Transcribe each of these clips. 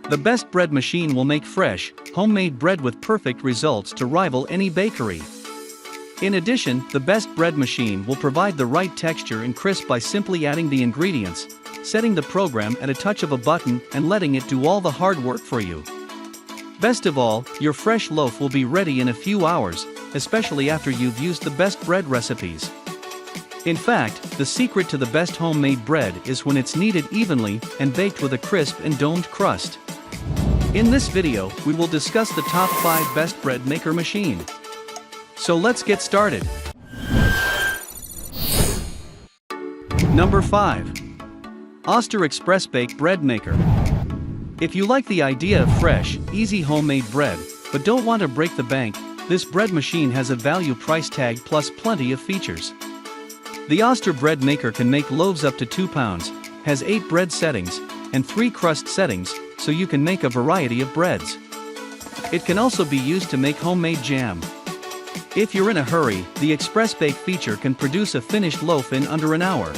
The best bread machine will make fresh, homemade bread with perfect results to rival any bakery. In addition, the best bread machine will provide the right texture and crisp by simply adding the ingredients, setting the program at a touch of a button and letting it do all the hard work for you. Best of all, your fresh loaf will be ready in a few hours, especially after you've used the best bread recipes. In fact, the secret to the best homemade bread is when it's kneaded evenly and baked with a crisp and domed crust. In this video, we will discuss the top 5 best bread maker machine. So let's get started. Number 5. Oster Express Bake Bread Maker. If you like the idea of fresh, easy homemade bread, but don't want to break the bank, this bread machine has a value price tag plus plenty of features. The Oster bread maker can make loaves up to 2 pounds, has 8 bread settings, and 3 crust settings, so you can make a variety of breads. It can also be used to make homemade jam. If you're in a hurry, the Express Bake feature can produce a finished loaf in under an hour.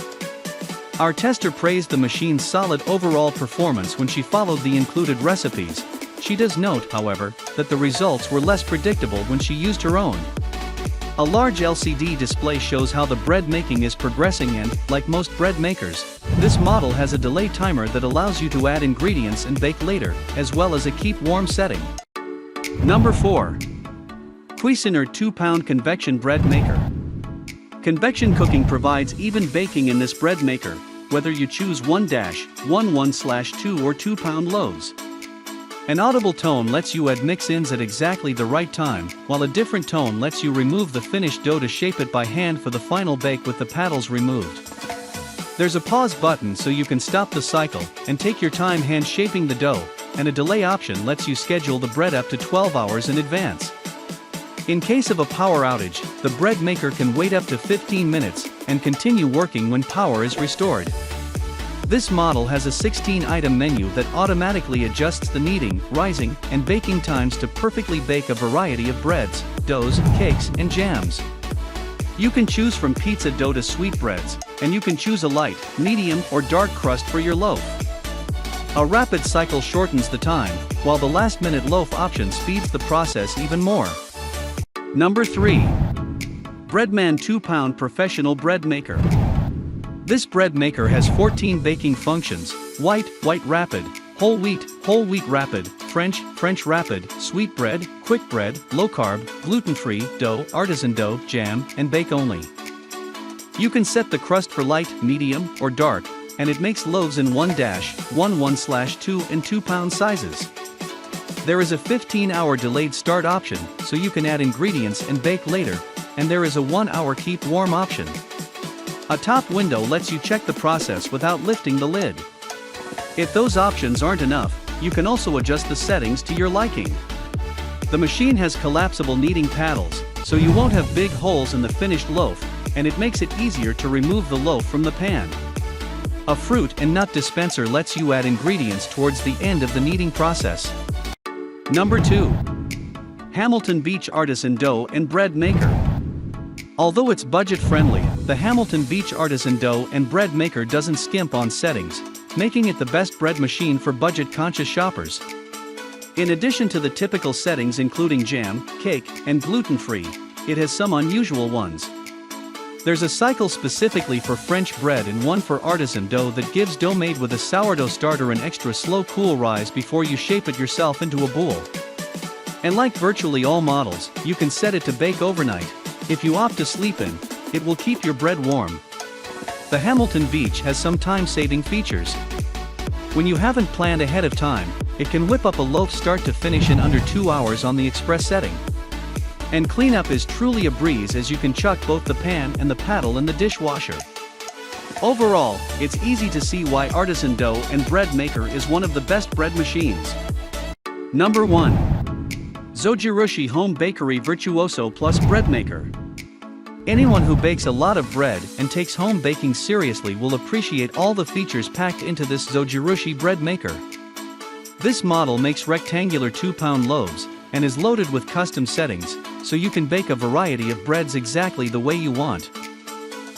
Our tester praised the machine's solid overall performance when she followed the included recipes. She does note, however, that the results were less predictable when she used her own. A large LCD display shows how the bread making is progressing and, like most bread makers, this model has a delay timer that allows you to add ingredients and bake later, as well as a keep warm setting. Number 4. Cuisinart 2-pound Convection Bread Maker. Convection cooking provides even baking in this bread maker, whether you choose 1-1/2 or 2-pound loaves. An audible tone lets you add mix-ins at exactly the right time, while a different tone lets you remove the finished dough to shape it by hand for the final bake with the paddles removed. There's a pause button so you can stop the cycle and take your time hand shaping the dough, and a delay option lets you schedule the bread up to 12 hours in advance. In case of a power outage, the bread maker can wait up to 15 minutes and continue working when power is restored. This model has a 16-item menu that automatically adjusts the kneading, rising, and baking times to perfectly bake a variety of breads, doughs, cakes, and jams. You can choose from pizza dough to sweetbreads, and you can choose a light, medium, or dark crust for your loaf. A rapid cycle shortens the time, while the last-minute loaf option speeds the process even more. Number 3. Breadman 2-pound Professional Bread Maker. This bread maker has 14 baking functions: white rapid, whole wheat rapid, French rapid, sweet bread, quick bread, low carb, gluten-free, dough, artisan dough, jam, and bake only. You can set the crust for light, medium, or dark, and it makes loaves in 1-1/2 and 2-pound sizes. There is a 15-hour delayed start option, so you can add ingredients and bake later, and there is a 1-hour keep warm option. A top window lets you check the process without lifting the lid. If those options aren't enough, you can also adjust the settings to your liking. The machine has collapsible kneading paddles, so you won't have big holes in the finished loaf, and it makes it easier to remove the loaf from the pan. A fruit and nut dispenser lets you add ingredients towards the end of the kneading process. Number 2. Hamilton Beach Artisan Dough and Bread Maker. Although it's budget-friendly, the Hamilton Beach Artisan Dough and Bread Maker doesn't skimp on settings, making it the best bread machine for budget-conscious shoppers. In addition to the typical settings including jam, cake, and gluten-free, it has some unusual ones. There's a cycle specifically for French bread and one for artisan dough that gives dough made with a sourdough starter an extra slow cool rise before you shape it yourself into a boule. And like virtually all models, you can set it to bake overnight. If you opt to sleep in, it will keep your bread warm. The Hamilton Beach has some time-saving features. When you haven't planned ahead of time, it can whip up a loaf start to finish in under 2 hours on the express setting. And cleanup is truly a breeze as you can chuck both the pan and the paddle in the dishwasher. Overall, it's easy to see why Artisan Dough and Bread Maker is one of the best bread machines. Number 1. Zojirushi Home Bakery Virtuoso Plus Bread Maker. Anyone who bakes a lot of bread and takes home baking seriously will appreciate all the features packed into this Zojirushi bread maker. This model makes rectangular 2-pound loaves and is loaded with custom settings, so you can bake a variety of breads exactly the way you want.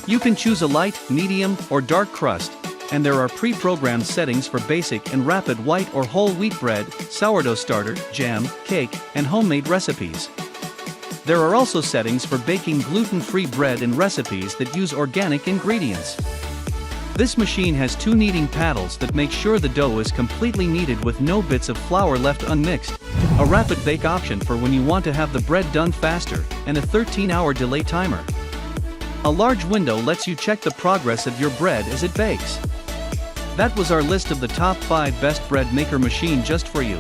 You can choose a light, medium, or dark crust, and there are pre-programmed settings for basic and rapid white or whole wheat bread, sourdough starter, jam, cake, and homemade recipes. There are also settings for baking gluten-free bread and recipes that use organic ingredients. This machine has 2 kneading paddles that make sure the dough is completely kneaded with no bits of flour left unmixed, a rapid bake option for when you want to have the bread done faster, and a 13-hour delay timer. A large window lets you check the progress of your bread as it bakes. That was our list of the top 5 best bread maker machine just for you.